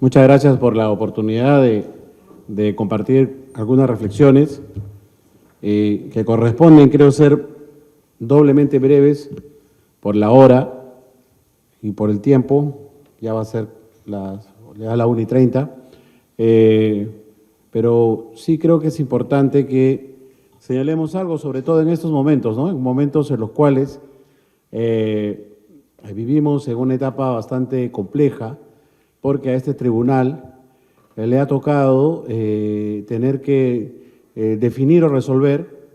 Muchas gracias por la oportunidad de compartir algunas reflexiones que corresponden, creo, ser doblemente breves por la hora y por el tiempo. Ya va a ser la 1:30, pero sí creo que es importante que señalemos algo, sobre todo en estos momentos, ¿no? En momentos en los cuales vivimos en una etapa bastante compleja, porque a este tribunal le ha tocado tener que definir o resolver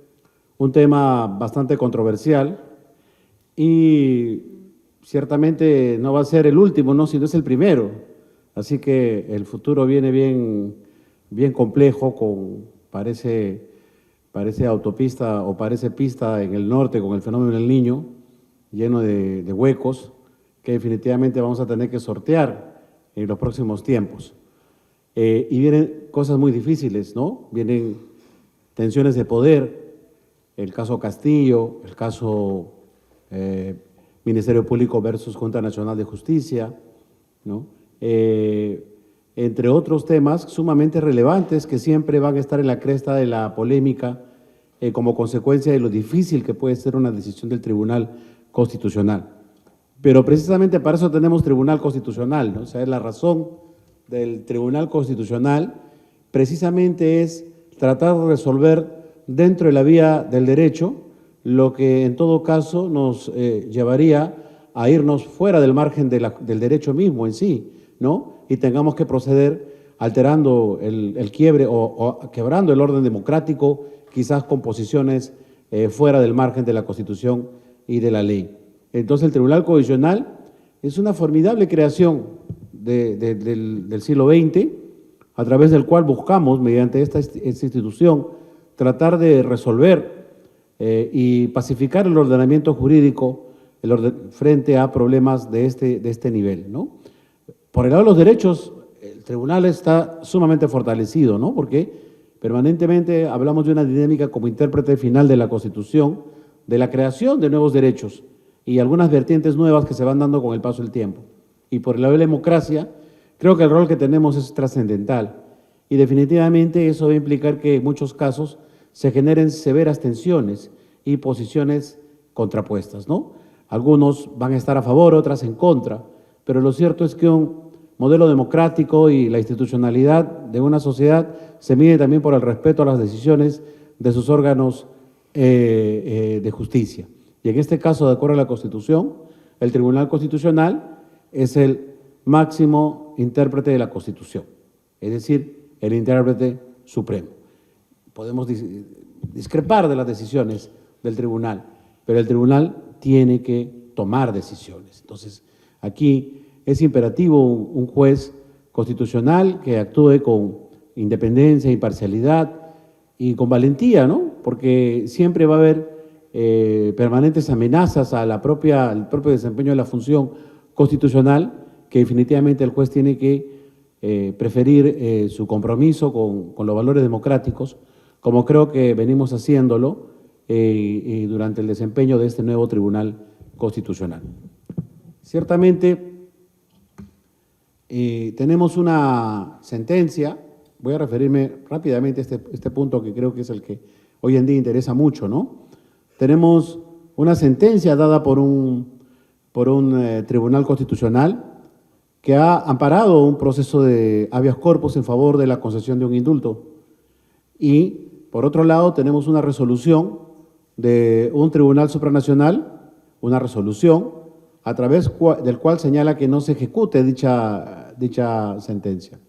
un tema bastante controversial y ciertamente no va a ser el último, ¿no?, sino es el primero. Así que el futuro viene bien complejo, parece autopista o parece pista en el norte con el fenómeno del Niño, lleno de huecos que definitivamente vamos a tener que sortear en los próximos tiempos. Y vienen cosas muy difíciles, ¿no? Vienen tensiones de poder, el caso Castillo, el caso Ministerio Público versus Junta Nacional de Justicia, ¿no? Entre otros temas sumamente relevantes que siempre van a estar en la cresta de la polémica como consecuencia de lo difícil que puede ser una decisión del Tribunal Constitucional. Pero precisamente para eso tenemos Tribunal Constitucional, ¿no? O sea, es la razón del Tribunal Constitucional, precisamente es tratar de resolver dentro de la vía del derecho lo que en todo caso nos llevaría a irnos fuera del margen del derecho mismo en sí, ¿no? Y tengamos que proceder alterando el quiebre o quebrando el orden democrático, quizás con posiciones fuera del margen de la Constitución y de la ley. Entonces el Tribunal Constitucional es una formidable creación del siglo XX, a través del cual buscamos, mediante esta institución, tratar de resolver y pacificar el ordenamiento jurídico frente a problemas de este nivel, ¿no? Por el lado de los derechos, el tribunal está sumamente fortalecido, ¿no? Porque permanentemente hablamos de una dinámica como intérprete final de la Constitución, de la creación de nuevos derechos y algunas vertientes nuevas que se van dando con el paso del tiempo. Y por el lado de la democracia, creo que el rol que tenemos es trascendental y definitivamente eso va a implicar que en muchos casos se generen severas tensiones y posiciones contrapuestas, ¿no? Algunos van a estar a favor, otras en contra, pero lo cierto es que un modelo democrático y la institucionalidad de una sociedad se mide también por el respeto a las decisiones de sus órganos de justicia. Y en este caso, de acuerdo a la Constitución, el Tribunal Constitucional es el máximo intérprete de la Constitución, es decir, el intérprete supremo. Podemos discrepar de las decisiones del tribunal, pero el tribunal tiene que tomar decisiones. Entonces, aquí es imperativo un juez constitucional que actúe con independencia, imparcialidad y con valentía, ¿no? Porque siempre va a haber permanentes amenazas al propio desempeño de la función constitucional, que definitivamente el juez tiene que preferir su compromiso con los valores democráticos, como creo que venimos haciéndolo durante el desempeño de este nuevo Tribunal Constitucional. Ciertamente tenemos una sentencia, voy a referirme rápidamente a este punto que creo que es el que hoy en día interesa mucho, ¿no? Tenemos una sentencia dada por un Tribunal Constitucional que ha amparado un proceso de habeas corpus en favor de la concesión de un indulto. Y, por otro lado, tenemos una resolución de un tribunal supranacional, una resolución a través del cual señala que no se ejecute dicha sentencia.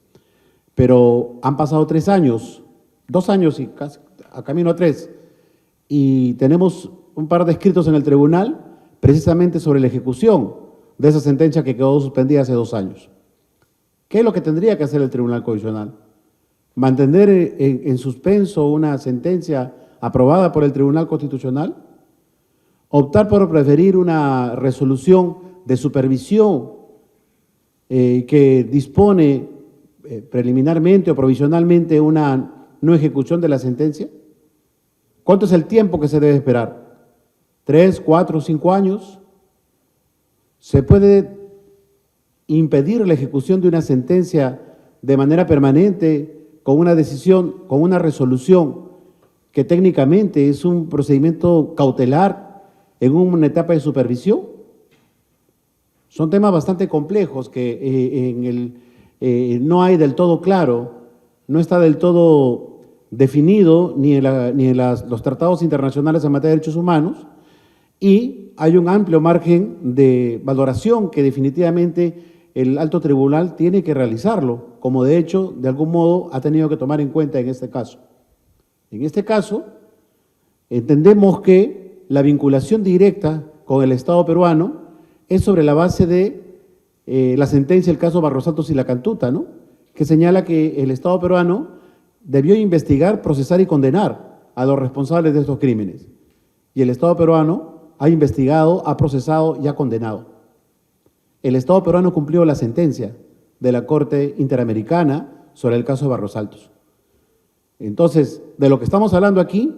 Pero han pasado 3 años, 2 años y casi a camino a 3, y tenemos un par de escritos en el tribunal precisamente sobre la ejecución de esa sentencia que quedó suspendida hace 2 años. ¿Qué es lo que tendría que hacer el Tribunal Constitucional? ¿Mantener en suspenso una sentencia aprobada por el Tribunal Constitucional? ¿Optar por preferir una resolución de supervisión que dispone preliminarmente o provisionalmente una no ejecución de la sentencia? ¿Cuánto es el tiempo que se debe esperar? ¿3, 4, 5 años? ¿Se puede impedir la ejecución de una sentencia de manera permanente con una decisión, con una resolución que técnicamente es un procedimiento cautelar en una etapa de supervisión? Son temas bastante complejos que no hay del todo claro, no está del todo definido ni en los tratados internacionales en materia de derechos humanos, y hay un amplio margen de valoración que definitivamente el alto tribunal tiene que realizarlo, como de hecho, de algún modo, ha tenido que tomar en cuenta en este caso. En este caso, entendemos que la vinculación directa con el Estado peruano es sobre la base de la sentencia del caso Barros Altos y La Cantuta, ¿no?, que señala que el Estado peruano debió investigar, procesar y condenar a los responsables de estos crímenes. Y el Estado peruano ha investigado, ha procesado y ha condenado. El Estado peruano cumplió la sentencia de la Corte Interamericana sobre el caso de Barros Altos. Entonces, de lo que estamos hablando aquí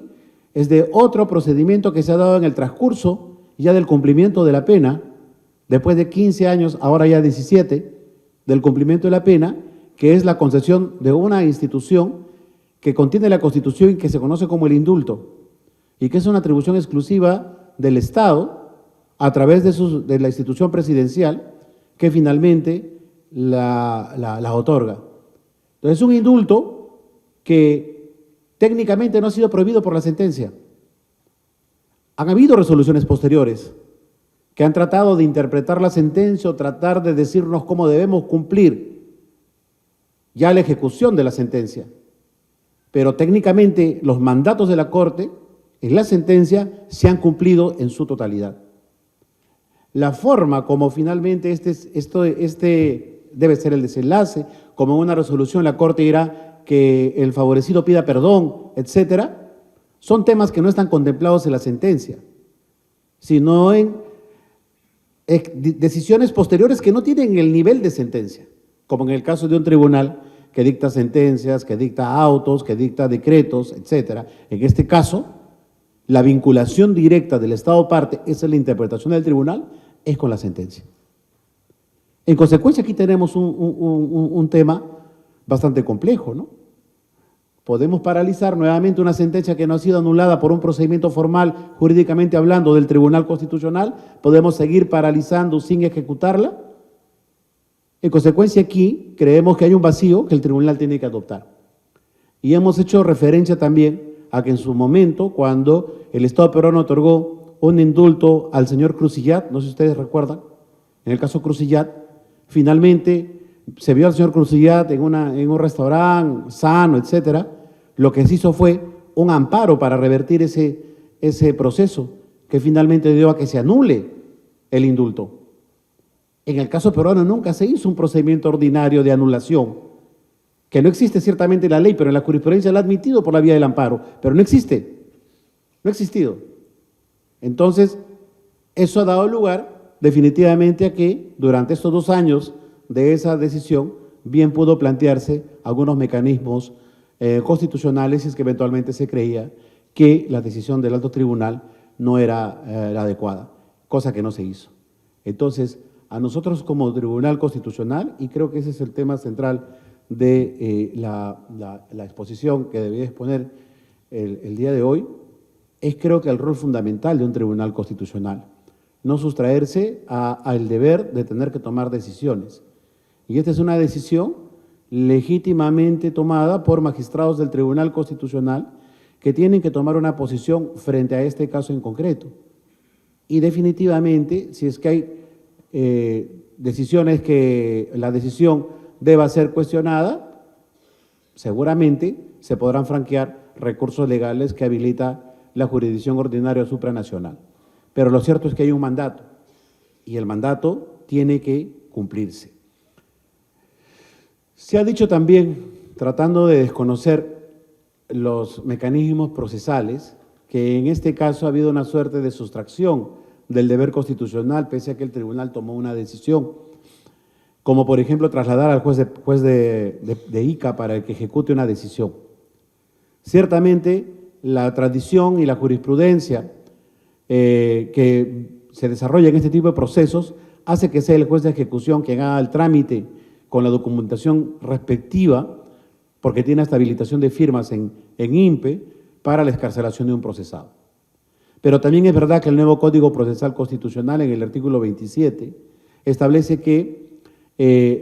es de otro procedimiento que se ha dado en el transcurso ya del cumplimiento de la pena, después de 15 años, ahora ya 17, del cumplimiento de la pena, que es la concesión de una institución que contiene la Constitución y que se conoce como el indulto, y que es una atribución exclusiva del Estado a través de la institución presidencial que finalmente la otorga. Entonces, es un indulto que técnicamente no ha sido prohibido por la sentencia. Han habido resoluciones posteriores que han tratado de interpretar la sentencia o tratar de decirnos cómo debemos cumplir ya la ejecución de la sentencia. Pero técnicamente los mandatos de la Corte en la sentencia se han cumplido en su totalidad. La forma como finalmente este debe ser el desenlace, como en una resolución la Corte dirá que el favorecido pida perdón, etcétera, son temas que no están contemplados en la sentencia, sino en decisiones posteriores que no tienen el nivel de sentencia, como en el caso de un tribunal que dicta sentencias, que dicta autos, que dicta decretos, etcétera. En este caso, la vinculación directa del Estado parte, esa es la interpretación del tribunal, es con la sentencia. En consecuencia, aquí tenemos un tema bastante complejo, ¿no? Podemos paralizar nuevamente una sentencia que no ha sido anulada por un procedimiento formal, jurídicamente hablando, del Tribunal Constitucional, podemos seguir paralizando sin ejecutarla. En consecuencia, aquí creemos que hay un vacío que el tribunal tiene que adoptar. Y hemos hecho referencia también a que en su momento, cuando el Estado peruano otorgó un indulto al señor Crucillat, no sé si ustedes recuerdan, en el caso Crucillat, finalmente se vio al señor Crucillat en un restaurante sano, etcétera. Lo que se hizo fue un amparo para revertir ese proceso, que finalmente dio a que se anule el indulto. En el caso peruano nunca se hizo un procedimiento ordinario de anulación, que no existe ciertamente en la ley, pero en la jurisprudencia lo ha admitido por la vía del amparo, pero no existe, no ha existido. Entonces, eso ha dado lugar definitivamente a que durante estos 2 años de esa decisión bien pudo plantearse algunos mecanismos constitucionales si es que eventualmente se creía que la decisión del alto tribunal no era la adecuada, cosa que no se hizo. Entonces, a nosotros como Tribunal Constitucional, y creo que ese es el tema central de la exposición que debía exponer el día de hoy, es creo que el rol fundamental de un Tribunal Constitucional, no sustraerse al deber de tener que tomar decisiones. Y esta es una decisión legítimamente tomada por magistrados del Tribunal Constitucional que tienen que tomar una posición frente a este caso en concreto. Y definitivamente, si es que hay decisiones que la decisión deba ser cuestionada, seguramente se podrán franquear recursos legales que habilita la jurisdicción ordinaria supranacional. Pero lo cierto es que hay un mandato y el mandato tiene que cumplirse. Se ha dicho también, tratando de desconocer los mecanismos procesales, que en este caso ha habido una suerte de sustracción del deber constitucional, pese a que el tribunal tomó una decisión, como por ejemplo trasladar al juez de Ica para que ejecute una decisión. Ciertamente, la tradición y la jurisprudencia que se desarrolla en este tipo de procesos hace que sea el juez de ejecución quien haga el trámite con la documentación respectiva, porque tiene hasta habilitación de firmas en INPE para la excarcelación de un procesado. Pero también es verdad que el nuevo Código Procesal Constitucional, en el artículo 27, establece que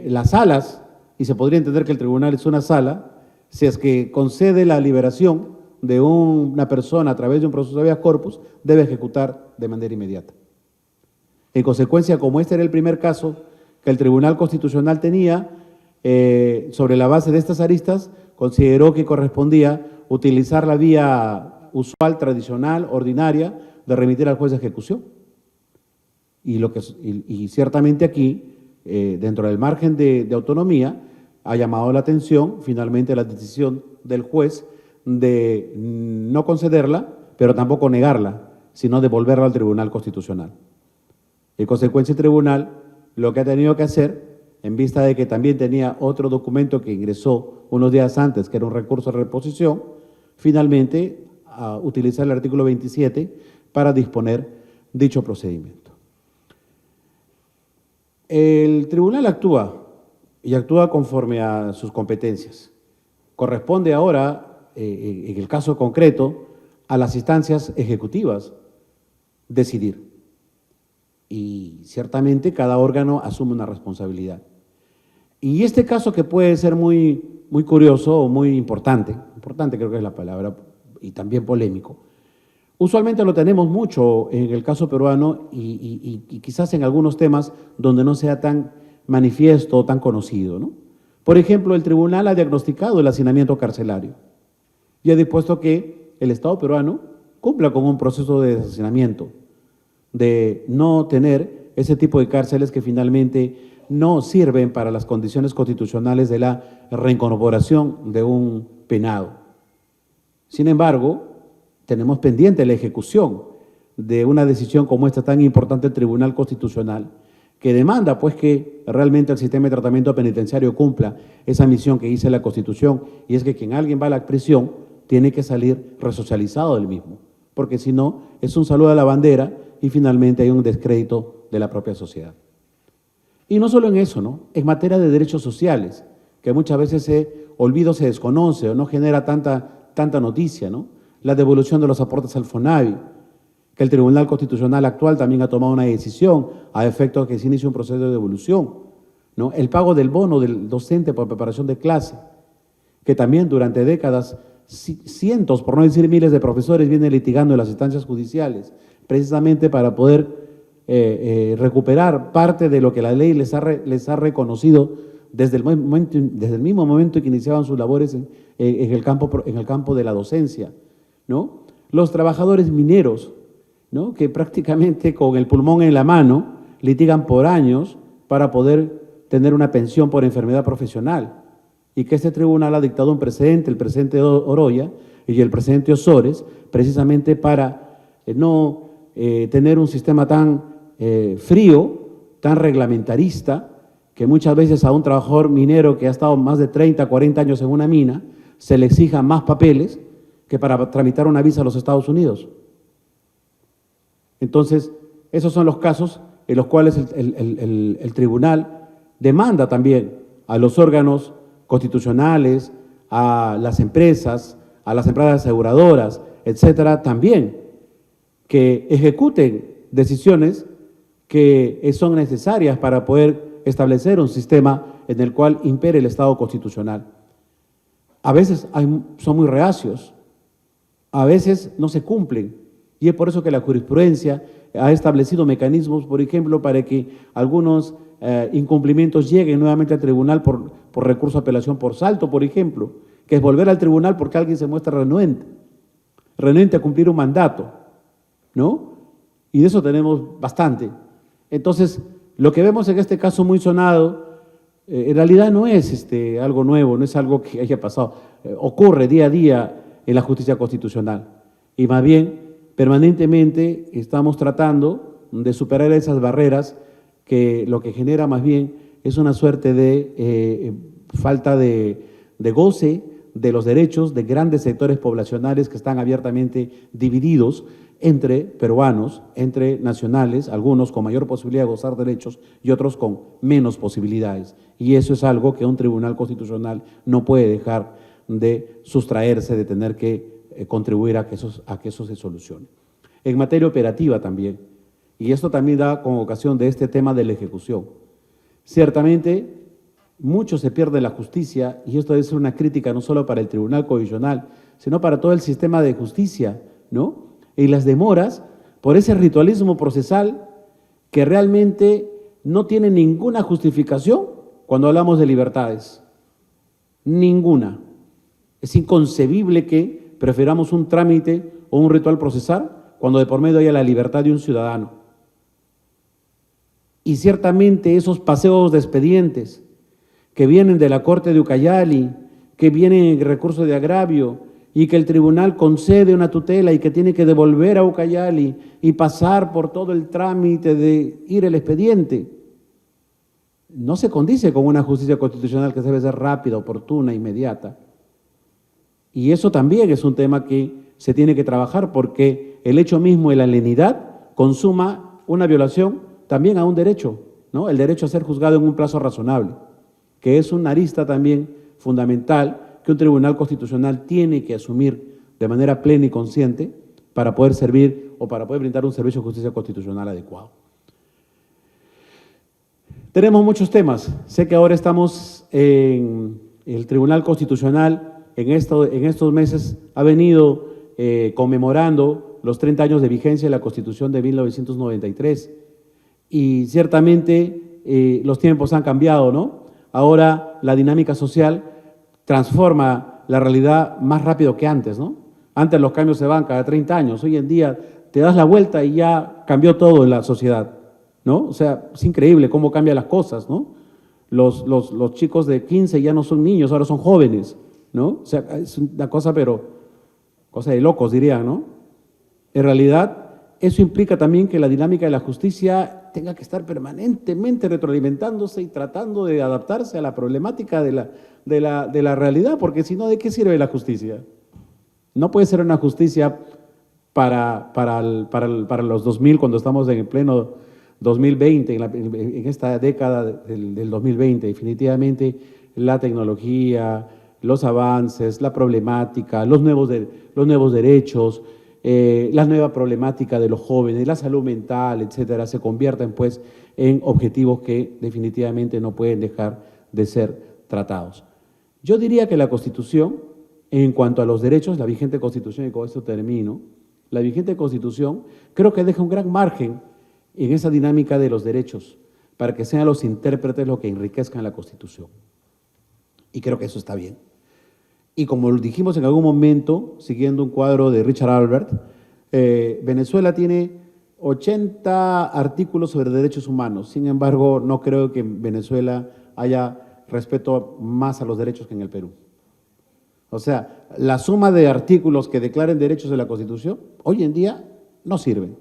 las salas, y se podría entender que el tribunal es una sala, si es que concede la liberación de una persona a través de un proceso de habeas corpus, debe ejecutar de manera inmediata. En consecuencia, como este era el primer caso que el Tribunal Constitucional tenía, sobre la base de estas aristas, consideró que correspondía utilizar la vía usual, tradicional, ordinaria, de remitir al juez de ejecución. Y ciertamente aquí, dentro del margen de autonomía, ha llamado la atención finalmente la decisión del juez de no concederla, pero tampoco negarla, sino devolverla al Tribunal Constitucional. En consecuencia, el tribunal lo que ha tenido que hacer, en vista de que también tenía otro documento que ingresó unos días antes, que era un recurso de reposición, finalmente a utilizar el artículo 27 para disponer dicho procedimiento. El tribunal actúa y actúa conforme a sus competencias. Corresponde ahora, en el caso concreto, a las instancias ejecutivas decidir. Y ciertamente cada órgano asume una responsabilidad. Y este caso, que puede ser muy curioso o muy importante creo que es la palabra, y también polémico, usualmente lo tenemos mucho en el caso peruano y quizás en algunos temas donde no sea tan manifiesto o tan conocido, ¿no? Por ejemplo, el tribunal ha diagnosticado el hacinamiento carcelario y ha dispuesto que el Estado peruano cumpla con un proceso de deshacinamiento, de no tener ese tipo de cárceles que finalmente no sirven para las condiciones constitucionales de la reincorporación de un penado. Sin embargo, tenemos pendiente la ejecución de una decisión como esta tan importante del Tribunal Constitucional, que demanda pues que realmente el sistema de tratamiento penitenciario cumpla esa misión que dice la Constitución, y es que quien alguien va a la prisión tiene que salir resocializado del mismo, porque si no es un saludo a la bandera y finalmente hay un descrédito de la propia sociedad. Y no solo en eso, ¿no? En materia de derechos sociales, que muchas veces se olvida o se desconoce o no genera tanta noticia, ¿no? La devolución de los aportes al FONAVI, que el Tribunal Constitucional actual también ha tomado una decisión a efecto de que se inicie un proceso de devolución, ¿no? El pago del bono del docente por preparación de clase, que también durante décadas cientos, por no decir miles de profesores vienen litigando en las instancias judiciales, precisamente para poder recuperar parte de lo que la ley les ha reconocido desde el mismo momento que iniciaban sus labores en el campo de la docencia, ¿no? Los trabajadores mineros, ¿no? Que prácticamente con el pulmón en la mano litigan por años para poder tener una pensión por enfermedad profesional, y que este tribunal ha dictado un precedente, el precedente Oroya y el precedente Osores, precisamente para no tener un sistema tan frío, tan reglamentarista, que muchas veces a un trabajador minero que ha estado más de 30, 40 años en una mina, se le exija más papeles que para tramitar una visa a los Estados Unidos. Entonces, esos son los casos en los cuales el tribunal demanda también a los órganos constitucionales, a las empresas aseguradoras, etcétera, también que ejecuten decisiones que son necesarias para poder establecer un sistema en el cual impere el Estado constitucional. A veces son muy reacios, a veces no se cumplen, y es por eso que la jurisprudencia ha establecido mecanismos, por ejemplo, para que algunos incumplimientos lleguen nuevamente al tribunal por recurso de apelación por salto, por ejemplo, que es volver al tribunal porque alguien se muestra renuente a cumplir un mandato, ¿no? Y de eso tenemos bastante. Entonces, lo que vemos en este caso muy sonado, en realidad no es algo nuevo, no es algo que haya pasado, ocurre día a día en la justicia constitucional. Y más bien, permanentemente estamos tratando de superar esas barreras que lo que genera más bien es una suerte de falta de goce de los derechos de grandes sectores poblacionales que están abiertamente divididos entre peruanos, entre nacionales, algunos con mayor posibilidad de gozar derechos y otros con menos posibilidades. Y eso es algo que un tribunal constitucional no puede dejar de sustraerse, de tener que contribuir a que eso se solucione. En materia operativa también, y esto también da con ocasión de este tema de la ejecución. Ciertamente, mucho se pierde la justicia, y esto debe ser una crítica no solo para el Tribunal Constitucional, sino para todo el sistema de justicia, ¿no? Y las demoras por ese ritualismo procesal que realmente no tiene ninguna justificación cuando hablamos de libertades. Ninguna. Es inconcebible que prefiramos un trámite o un ritual procesal cuando de por medio haya la libertad de un ciudadano. Y ciertamente esos paseos de expedientes que vienen de la Corte de Ucayali, que vienen en recurso de agravio, y que el tribunal concede una tutela y que tiene que devolver a Ucayali y pasar por todo el trámite de ir el expediente, no se condice con una justicia constitucional que debe ser rápida, oportuna, inmediata. Y eso también es un tema que se tiene que trabajar, porque el hecho mismo de la lenidad consuma una violación también a un derecho, ¿no? El derecho a ser juzgado en un plazo razonable, que es una arista también fundamental que un tribunal constitucional tiene que asumir de manera plena y consciente para poder servir o para poder brindar un servicio de justicia constitucional adecuado. Tenemos muchos temas. Sé que ahora estamos en el Tribunal Constitucional, en estos meses ha venido conmemorando los 30 años de vigencia de la Constitución de 1993 y ciertamente los tiempos han cambiado, ¿no? Ahora la dinámica social transforma la realidad más rápido que antes, ¿no? Antes los cambios se van cada 30 años, hoy en día te das la vuelta y ya cambió todo en la sociedad, ¿no? O sea, es increíble cómo cambian las cosas, ¿no? Los chicos de 15 ya no son niños, ahora son jóvenes, ¿no? O sea, es una cosa, pero cosa de locos dirían, ¿no? En realidad, eso implica también que la dinámica de la justicia tenga que estar permanentemente retroalimentándose y tratando de adaptarse a la problemática de la realidad, porque si no, ¿de qué sirve la justicia? No puede ser una justicia para los 2000, cuando estamos en el pleno 2020, en esta década del 2020. Definitivamente la tecnología, los avances, la problemática, los nuevos derechos, la nueva problemática de los jóvenes, la salud mental, etcétera, se convierten pues en objetivos que definitivamente no pueden dejar de ser tratados. Yo diría que la Constitución, en cuanto a los derechos, la vigente Constitución, y con esto termino, la vigente Constitución creo que deja un gran margen en esa dinámica de los derechos para que sean los intérpretes los que enriquezcan la Constitución. Y creo que eso está bien. Y como lo dijimos en algún momento, siguiendo un cuadro de Richard Albert, Venezuela tiene 80 artículos sobre derechos humanos. Sin embargo, no creo que en Venezuela haya respeto más a los derechos que en el Perú. O sea, la suma de artículos que declaren derechos de la Constitución, hoy en día no sirven.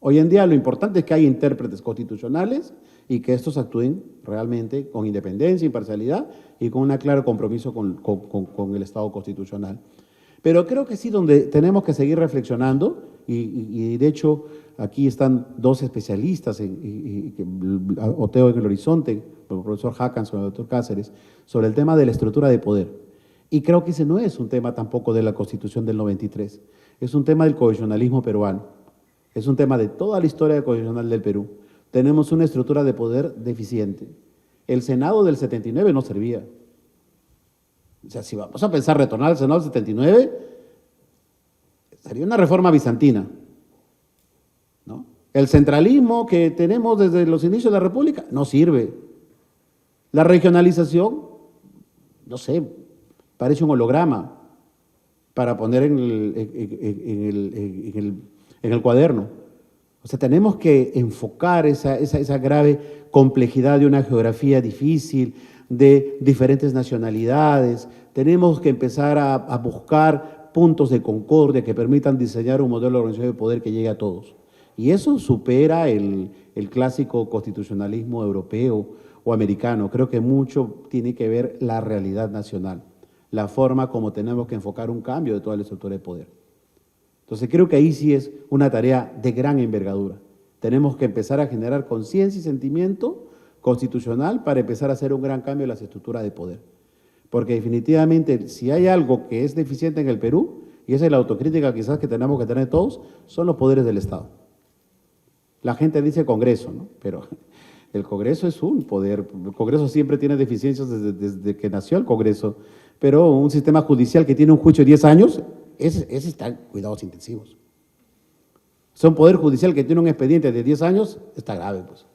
Hoy en día lo importante es que haya intérpretes constitucionales y que estos actúen realmente con independencia, imparcialidad y con un claro compromiso con el Estado constitucional. Pero creo que sí, donde tenemos que seguir reflexionando, y de hecho aquí están dos especialistas, Oteo en el Horizonte, el profesor Hackanson y el doctor Cáceres, sobre el tema de la estructura de poder. Y creo que ese no es un tema tampoco de la Constitución del 93, es un tema del constitucionalismo peruano. Es un tema de toda la historia constitucional del Perú. Tenemos una estructura de poder deficiente. El Senado del 79 no servía. O sea, si vamos a pensar retornar al Senado del 79, sería una reforma bizantina, ¿no? El centralismo que tenemos desde los inicios de la República no sirve. La regionalización, no sé, parece un holograma para poner en el cuaderno. O sea, tenemos que enfocar esa grave complejidad de una geografía difícil, de diferentes nacionalidades. Tenemos que empezar a buscar puntos de concordia que permitan diseñar un modelo de organización de poder que llegue a todos. Y eso supera el clásico constitucionalismo europeo o americano. Creo que mucho tiene que ver la realidad nacional, la forma como tenemos que enfocar un cambio de toda la estructura de poder. Entonces creo que ahí sí es una tarea de gran envergadura. Tenemos que empezar a generar conciencia y sentimiento constitucional para empezar a hacer un gran cambio en las estructuras de poder. Porque definitivamente, si hay algo que es deficiente en el Perú, y esa es la autocrítica quizás que tenemos que tener todos, son los poderes del Estado. La gente dice Congreso, ¿no? Pero el Congreso es un poder. El Congreso siempre tiene deficiencias desde que nació el Congreso, pero un sistema judicial que tiene un juicio de 10 años, ese está en cuidados intensivos. O sea, un poder judicial que tiene un expediente de 10 años, está grave, pues,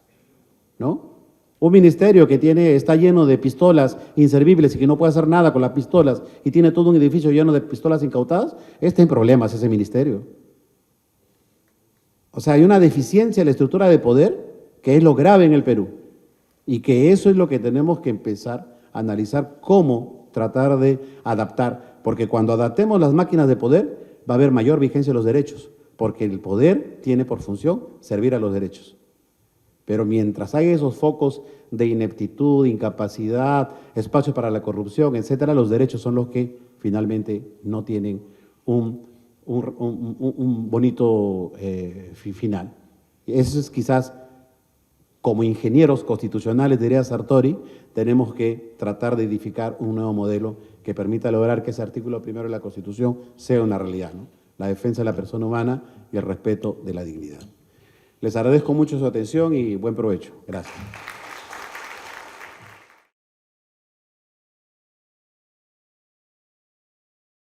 ¿no? Un ministerio que está lleno de pistolas inservibles y que no puede hacer nada con las pistolas y tiene todo un edificio lleno de pistolas incautadas, está en problemas ese ministerio. O sea, hay una deficiencia en la estructura de poder que es lo grave en el Perú y que eso es lo que tenemos que empezar a analizar cómo tratar de adaptar, porque cuando adaptemos las máquinas de poder va a haber mayor vigencia de los derechos, porque el poder tiene por función servir a los derechos. Pero mientras hay esos focos de ineptitud, incapacidad, espacio para la corrupción, etcétera, los derechos son los que finalmente no tienen un bonito final. Eso es quizás, como ingenieros constitucionales, diría Sartori, tenemos que tratar de edificar un nuevo modelo que permita lograr que ese artículo primero de la Constitución sea una realidad, ¿no? La defensa de la persona humana y el respeto de la dignidad. Les agradezco mucho su atención y buen provecho. Gracias.